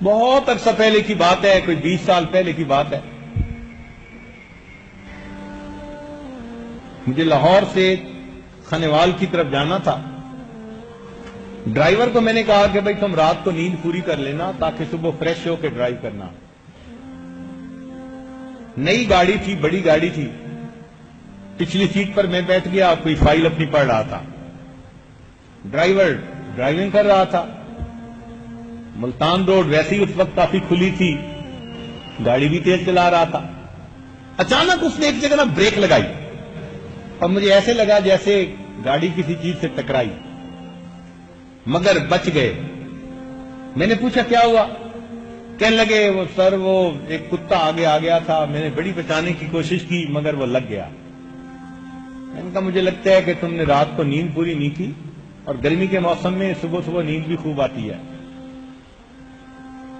بہت عرصہ پہلے کی بات ہے، کوئی 20 سال پہلے کی بات ہے. مجھے لاہور سے خنیوال کی طرف جانا تھا. ڈرائیور کو میں نے کہا کہ بھائی تم رات کو نیند پوری کر لینا تاکہ صبح فریش ہو کے ڈرائیو کرنا. نئی گاڑی تھی، بڑی گاڑی تھی. پچھلی سیٹ پر میں بیٹھ گیا، کوئی فائل اپنی پڑھ رہا تھا. ڈرائیور ڈرائیونگ کر رہا تھا. ملتان روڈ ویسے ہی اس وقت کافی کھلی تھی، گاڑی بھی تیز چلا رہا تھا. اچانک اس نے ایک جگہ بریک لگائی اور مجھے ایسے لگا جیسے گاڑی کسی چیز سے ٹکرائی، مگر بچ گئے. میں نے پوچھا کیا ہوا؟ کہنے لگے وہ سر وہ ایک کتا آگے آ گیا تھا، میں نے بڑی بچانے کی کوشش کی مگر وہ لگ گیا. میں نے کہا مجھے لگتا ہے کہ تم نے رات کو نیند پوری نہیں کی، اور گرمی کے موسم میں صبح صبح نیند بھی خوب آتی ہے.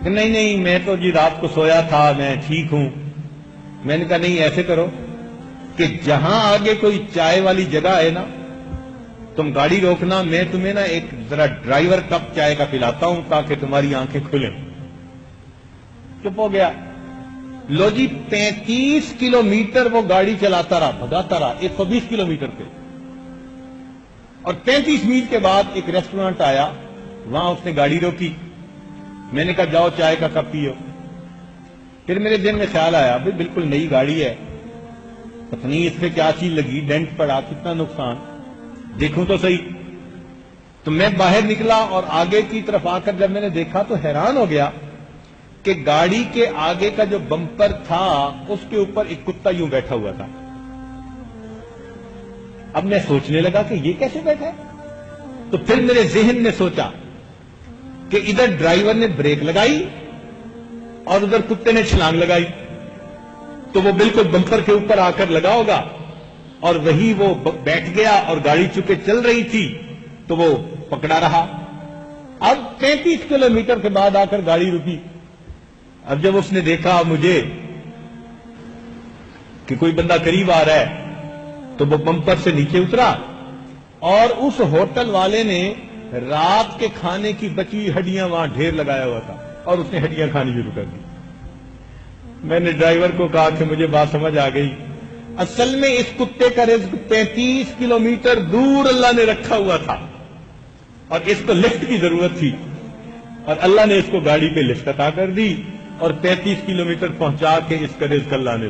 کہ نہیں میں تو جی رات کو سویا تھا، میں ٹھیک ہوں. میں نے کہا نہیں ایسے کرو کہ جہاں آگے کوئی چائے والی جگہ ہے نا، تم گاڑی روکنا، میں تمہیں نا ایک ذرا ڈرائیور کپ چائے کا پلاتا ہوں تاکہ تمہاری آنکھیں کھلیں. چپ ہو گیا. لو جی 35 کلومیٹر وہ گاڑی چلاتا رہا، بھگاتا رہا 120 کلومیٹر پہ. اور 35 میل کے بعد ایک ریسٹورانٹ آیا، وہاں اس نے گاڑی روکی. میں نے کہا جاؤ چائے کا کپ پیو. پھر میرے دن میں خیال آیا بھائی بالکل نئی گاڑی ہے، پتہ نہیں اس پہ کیا چیز لگی، ڈینٹ پڑا، کتنا نقصان، دیکھوں تو صحیح. تو میں باہر نکلا اور آگے کی طرف آ کر جب میں نے دیکھا تو حیران ہو گیا کہ گاڑی کے آگے کا جو بمپر تھا اس کے اوپر ایک کتا یوں بیٹھا ہوا تھا. اب میں سوچنے لگا کہ یہ کیسے بیٹھا ہے. تو پھر میرے ذہن نے سوچا کہ ادھر ڈرائیور نے بریک لگائی اور ادھر کتے نے چھلانگ لگائی، تو وہ بالکل بمپر کے اوپر آ کر لگا ہوگا اور وہی وہ بیٹھ گیا، اور گاڑی چونکہ چل رہی تھی تو وہ پکڑا رہا. اب 35 کلومیٹر کے بعد آ کر گاڑی رکی. اب جب اس نے دیکھا مجھے کہ کوئی بندہ قریب آ رہا ہے تو وہ بمپر سے نیچے اترا، اور اس ہوٹل والے نے رات کے کھانے کی بچی ہڈیاں وہاں ڈھیر لگایا ہوا تھا اور اس نے ہڈیاں کھانی شروع کر دی. میں نے ڈرائیور کو کہا کہ مجھے بات سمجھ آ گئی، اصل میں اس کتے کا رزق 35 کلومیٹر دور اللہ نے رکھا ہوا تھا اور اس کو لفٹ کی ضرورت تھی، اور اللہ نے اس کو گاڑی پہ لفٹ عطا کر دی اور 35 کلومیٹر پہنچا کے اس کا رزق اللہ نے